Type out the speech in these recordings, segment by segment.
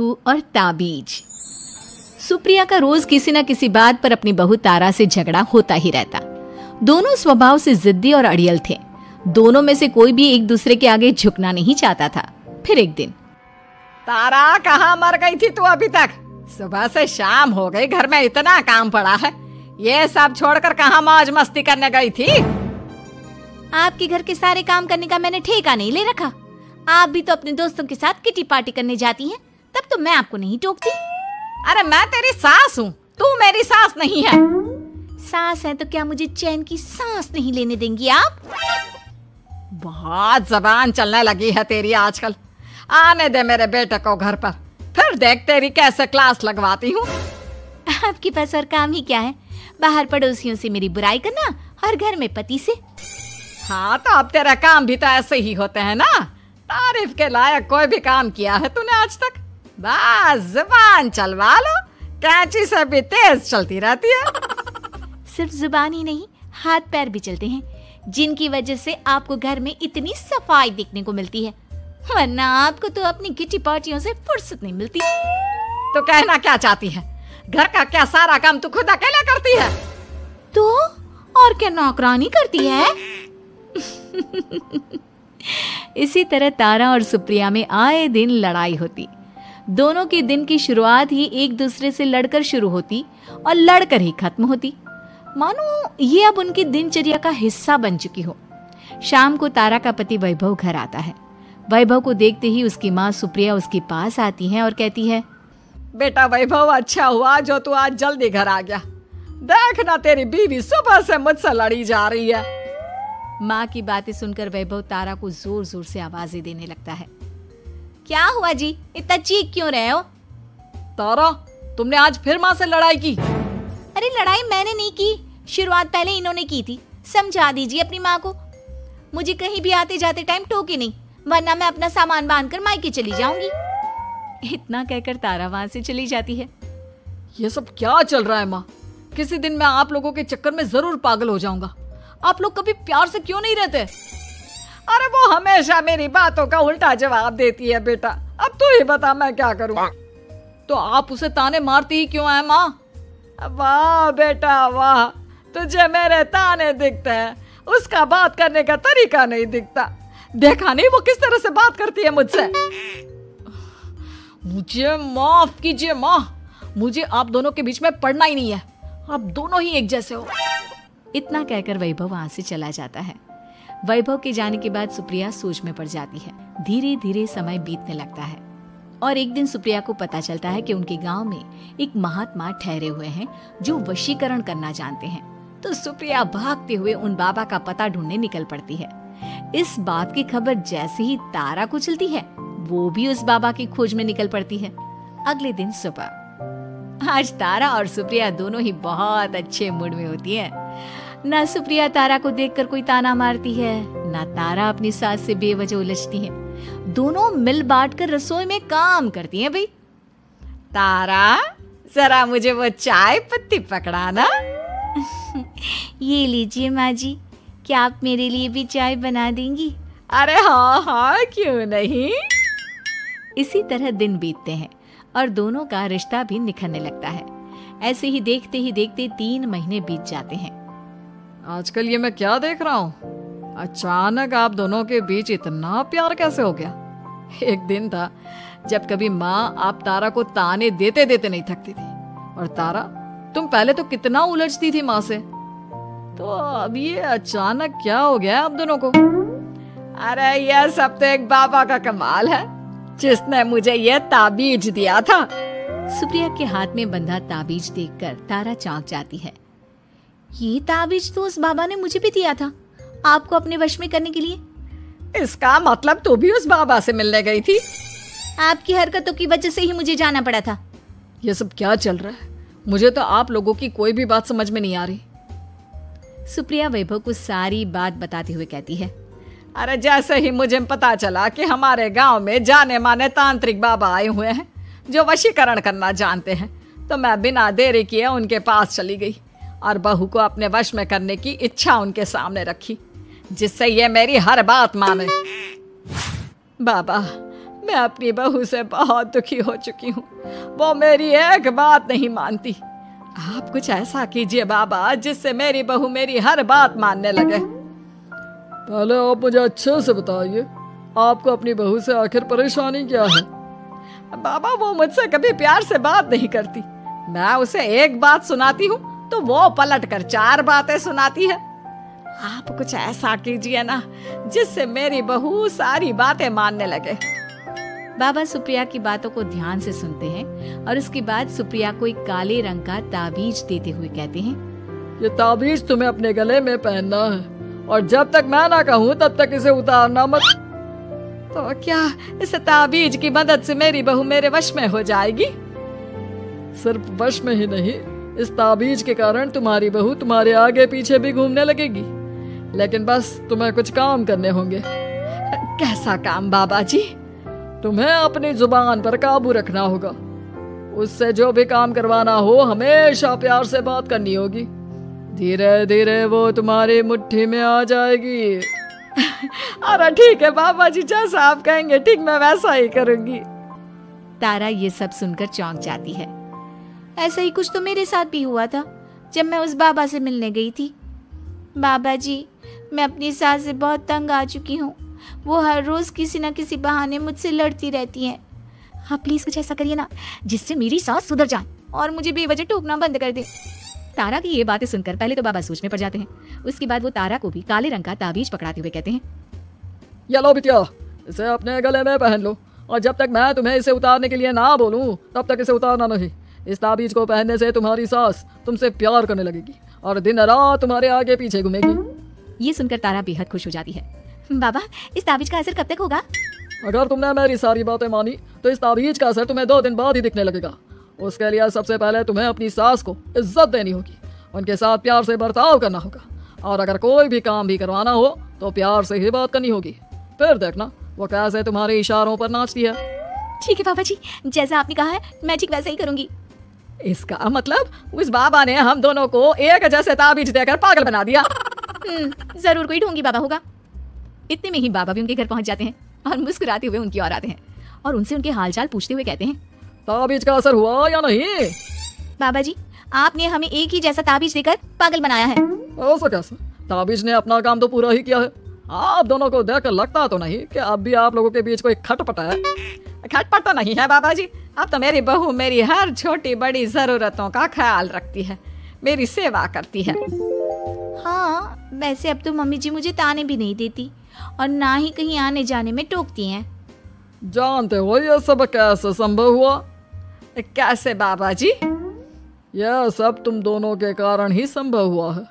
बहू और ताबीज। सुप्रिया का रोज किसी न किसी बात पर अपनी बहू तारा से झगड़ा होता ही रहता। दोनों स्वभाव से जिद्दी और अड़ियल थे। दोनों में से कोई भी एक दूसरे के आगे झुकना नहीं चाहता था। फिर एक दिन, तारा कहाँ मर गई थी तू अभी तक? सुबह से शाम हो गई, घर में इतना काम पड़ा है, ये सब छोड़कर कहाँ मौज मस्ती करने गई थी? आपके घर के सारे काम करने का मैंने ठेका नहीं ले रखा। आप भी तो अपने दोस्तों के साथ किटी पार्टी करने जाती हैं, तब तो मैं आपको नहीं टोकती। अरे मैं तेरी सास हूँ, तू मेरी सास नहीं है। सास है तो क्या मुझे चैन की सांस नहीं लेने देंगी आप? बहुत जबान चलने लगी है तेरी आजकल। आने दे मेरे बेटे को घर पर, फिर देख तेरी कैसे क्लास लगवाती हूँ। आपके पास और काम ही क्या है? बाहर पड़ोसियों से मेरी बुराई करना और घर में पति से। हाँ तो अब तेरा काम भी तो ऐसे ही होते हैं ना। तारीफ के लायक कोई भी काम किया है तूने आज तक? बस जुबान चलवा लो, कैंची से भी तेज चलती रहती है। सिर्फ जुबान ही नहीं, हाथ पैर भी चलते हैं, जिनकी वजह से आपको घर में इतनी सफाई देखने को मिलती है, वरना आपको तो अपनी किटी पार्टियों से फुर्सत नहीं मिलती। तो कहना क्या चाहती है? घर का क्या सारा काम तू खुद अकेला करती है? तो और क्या नौकरानी करती है? इसी तरह तारा और सुप्रिया में आए दिन लड़ाई होती। दोनों के दिन की शुरुआत ही एक दूसरे से लड़कर शुरू होती और लड़कर ही खत्म होती, मानो ये अब उनकी दिनचर्या का हिस्सा बन चुकी हो। शाम को तारा का पति वैभव घर आता है। वैभव को देखते ही उसकी माँ सुप्रिया उसके पास आती है और कहती है, बेटा वैभव, अच्छा हुआ जो तू आज जल्दी घर आ गया। देख ना तेरी बीवी सुबह से मुझसे लड़ी जा रही है। माँ की बातें सुनकर वैभव तारा को जोर जोर से आवाजें देने लगता है। क्या हुआ जी, इतना चीख क्यों रहे हो? तारा, तुमने आज फिर माँ से लड़ाई की? अरे लड़ाई मैंने नहीं की, शुरुआत पहले इन्होंने की थी। समझा दीजिए अपनी माँ को। मुझे कहीं भी आते जाते टाइम टोके नहीं, वरना मैं अपना सामान बांधकर मायके चली जाऊंगी। इतना कहकर तारा वहां से चली जाती है। ये सब क्या चल रहा है माँ? किसी दिन मैं आप लोगों के चक्कर में जरूर पागल हो जाऊंगा। आप लोग कभी प्यार से क्यों नहीं रहते? अरे वो हमेशा मेरी बातों का उल्टा जवाब देती है बेटा। अब तू ही बता मैं क्या करूं? तो आप उसे ताने मारती ही क्यों है माँ? वाह बेटा वाह, तुझे मेरे ताने दिखते हैं, उसका बात करने का तरीका नहीं दिखता। देखा नहीं वो किस तरह से बात करती है मुझसे। मुझे माफ कीजिए माँ, मुझे आप दोनों के बीच में पड़ना ही नहीं है। आप दोनों ही एक जैसे हो। इतना कहकर वैभव वहां से चला जाता है। वैभव के जाने के बाद सुप्रिया सोच में पड़ जाती है। धीरे धीरे समय बीतने लगता है और एक दिन सुप्रिया को पता चलता है कि उनके गांव में एक महात्मा ठहरे हुए हैं जो वशीकरण करना जानते हैं। तो सुप्रिया भागते हुए उन बाबा का पता ढूंढने निकल पड़ती है। इस बात की खबर जैसे ही तारा को चलती है, वो भी उस बाबा की खोज में निकल पड़ती है। अगले दिन सुबह, आज तारा और सुप्रिया दोनों ही बहुत अच्छे मूड में होती है। ना सुप्रिया तारा को देखकर कोई ताना मारती है, ना तारा अपनी सास से बेवजह उलझती है। दोनों मिल बांट कर रसोई में काम करती हैं। भाई तारा, जरा मुझे वो चाय पत्ती पकड़ाना। ये लीजिए माँ जी, क्या आप मेरे लिए भी चाय बना देंगी? अरे हाँ हाँ, क्यों नहीं। इसी तरह दिन बीतते हैं और दोनों का रिश्ता भी निखरने लगता है। ऐसे ही देखते 3 महीने बीत जाते हैं। आजकल ये मैं क्या देख रहा हूँ? अचानक आप दोनों के बीच इतना प्यार कैसे हो गया? एक दिन था जब कभी माँ आप तारा को ताने देते देते नहीं थकती थी, और तारा तुम पहले तो कितना उलझती थी माँ से, तो अब ये अचानक क्या हो गया आप दोनों को? अरे यह सब तो एक बाबा का कमाल है, जिसने मुझे ये ताबीज दिया था। सुप्रिया के हाथ में बंधा ताबीज देखकर तारा चौंक जाती है। ये ताबीज तो उस बाबा ने मुझे भी दिया था, आपको अपने वश में करने के लिए। इसका मतलब तू भी उस बाबा से मिलने गई थी? आपकी हरकतों की वजह से ही मुझे जाना पड़ा था। ये सब क्या चल रहा है? मुझे तो आप लोगों की कोई भी बात समझ में नहीं आ रही। सुप्रिया वैभव को सारी बात बताते हुए कहती है, अरे जैसे ही मुझे पता चला कि हमारे गांव में जाने माने तांत्रिक बाबा आए हुए हैं जो वशीकरण करना जानते हैं, तो मैं बिना देरी किए उनके पास चली गई और बहू को अपने वश में करने की इच्छा उनके सामने रखी, जिससे ये मेरी हर बात माने। बाबा, मैं अपनी बहू से बहुत दुखी हो चुकी हूँ। वो मेरी एक बात नहीं मानती। आप कुछ ऐसा कीजिए बाबा जिससे मेरी बहू मेरी हर बात मानने लगे। पहले आप मुझे अच्छे से बताइए, आपको अपनी बहू से आखिर परेशानी क्या है? बाबा वो मुझसे कभी प्यार से बात नहीं करती। मैं उसे एक बात सुनाती हूँ तो वो पलट कर 4 बातें सुनाती है। आप कुछ ऐसा कीजिए ना जिससे मेरी बहू सारी बातें मानने लगे। बाबा सुप्रिया की बातों को ध्यान से सुनते हैं और उसके बाद सुप्रिया को एक काले रंग का ताबीज देते हुए कहते हैं, ये ताबीज तुम्हें अपने गले में पहनना है और जब तक मैं ना कहूँ तब तक इसे उतारना मत। तो क्या इस ताबीज की मदद से मेरी बहू मेरे वश में हो जाएगी? सिर्फ वश में ही नहीं, इस ताबीज के कारण तुम्हारी बहू तुम्हारे आगे पीछे भी घूमने लगेगी। लेकिन बस तुम्हें कुछ काम करने होंगे। कैसा काम बाबा जी? तुम्हें अपनी जुबान पर काबू रखना होगा। उससे जो भी काम करवाना हो हमेशा प्यार से बात करनी होगी। धीरे धीरे वो तुम्हारी मुट्ठी में आ जाएगी। अरे ठीक है बाबा जी, जैसा आप कहेंगे ठीक मैं वैसा ही करूंगी। तारा ये सब सुनकर चौंक जाती है। ऐसा ही कुछ तो मेरे साथ भी हुआ था जब मैं उस बाबा से मिलने गई थी। बाबा जी, मैं अपनी सास से बहुत तंग आ चुकी हूँ। वो हर रोज किसी न किसी बहाने मुझसे लड़ती रहती है। आप प्लीज कुछ ऐसा करिए ना जिससे मेरी सास सुधर जाए और मुझे बेवजह टोकना बंद कर दे। तारा की ये बातें सुनकर पहले तो बाबा सोच में पड़ जाते हैं। उसके बाद वो तारा को भी काले रंग का ताबीज पकड़ाते हुए कहते हैं, ये लो बिटिया, इसे अपने गले में पहन लो और जब तक मैं तुम्हें इसे उतारने के लिए ना बोलूं तब तक इसे उतारना नहीं। इस ताबीज को पहनने से तुम्हारी सास तुमसे प्यार करने लगेगी और दिन रात तुम्हारे आगे पीछे घूमेगी। ये सुनकर तारा बेहद खुश हो जाती है। बाबा, इस ताबीज का असर कब तक होगा? अगर तुमने मेरी सारी बातें मानी तो इस ताबीज का असर तुम्हें 2 दिन बाद ही दिखने लगेगा। उसके लिए सबसे पहले तुम्हें अपनी सास को इज्जत देनी होगी, उनके साथ प्यार से बर्ताव करना होगा और अगर कोई भी काम भी करवाना हो तो प्यार से ही बात करनी होगी। फिर देखना वो कैसे तुम्हारे इशारों पर नाचती है। ठीक है बाबा जी, जैसा आपने कहा है मैं ठीक वैसा ही करूंगी। इसका मतलब उस बाबा ने हम दोनों को एक जैसे ताबीज देकर पागल बना दिया। जरूर कोई ढोंगी बाबा होगा। इतने में ही बाबा भी उनके घर पहुंच जाते हैं और मुस्कुराते हुए उनकी ओर आते हैं और उनसे उनके हालचाल पूछते हुए कहते हैं, ताबीज का असर हुआ या नहीं? बाबा जी, आपने हमें एक ही जैसा ताबीज देकर पागल बनाया है। ऐसा कैसे? ताबीज ने अपना काम तो पूरा ही किया है। आप दोनों को देखकर लगता तो नहीं कि अब भी आप लोगों के बीच कोई खटपट है। खटपट तो नहीं है बाबा जी। अब तो मेरी बहू मेरी हर छोटी बड़ी जरूरतों का ख्याल रखती है, मेरी सेवा करती है। हाँ, वैसे अब तो मम्मी जी मुझे ताने भी नहीं देती और ना ही कहीं आने जाने में टोकती हैं। जानते हो ये सब कैसे संभव हुआ? कैसे बाबा जी? यह सब तुम दोनों के कारण ही संभव हुआ है।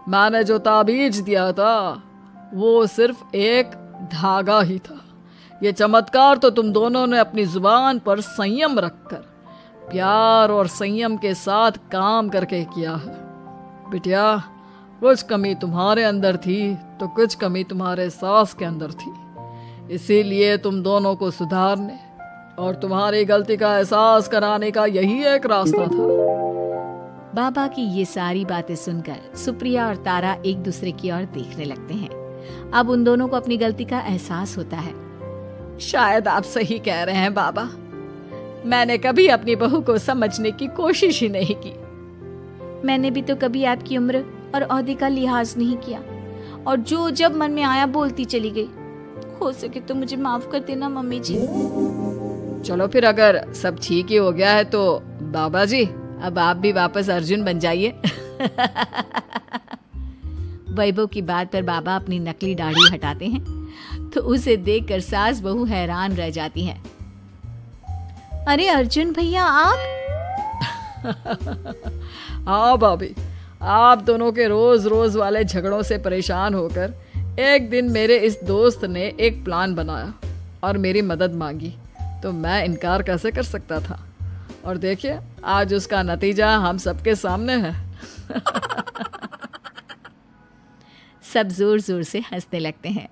मैंने जो ताबीज दिया था वो सिर्फ एक धागा ही था। ये चमत्कार तो तुम दोनों ने अपनी जुबान पर संयम रखकर प्यार और संयम के साथ काम करके किया है। बिटिया, कुछ कमी तुम्हारे अंदर थी तो कुछ कमी तुम्हारे सास के अंदर थी। इसीलिए तुम दोनों को सुधारने और तुम्हारी गलती का एहसास कराने का यही एक रास्ता था। बाबा की ये सारी बातें सुनकर सुप्रिया और तारा एक दूसरे की ओर देखने लगते हैं। अब उन दोनों को अपनी गलती का एहसास होता है। शायद आप सही कह रहे हैं बाबा। मैंने कभी अपनी बहू को समझने की कोशिश ही नहीं की। मैंने भी तो कभी आपकी उम्र और ओहदे का लिहाज नहीं किया और जो जब मन में आया बोलती चली गई। हो सके तो मुझे माफ कर देना मम्मी जी। चलो फिर, अगर सब ठीक ही हो गया है तो बाबा जी अब आप भी वापस अर्जुन बन जाइए। वैभव की बात पर बाबा अपनी नकली दाढ़ी हटाते हैं तो उसे देखकर सास बहू हैरान रह जाती हैं। अरे अर्जुन भैया, आप? हाँ भाभी, आप दोनों के रोज रोज वाले झगड़ों से परेशान होकर एक दिन मेरे इस दोस्त ने एक प्लान बनाया और मेरी मदद मांगी, तो मैं इनकार कैसे कर सकता था। और देखिए आज उसका नतीजा हम सबके सामने है। सब जोर जोर से हंसने लगते हैं।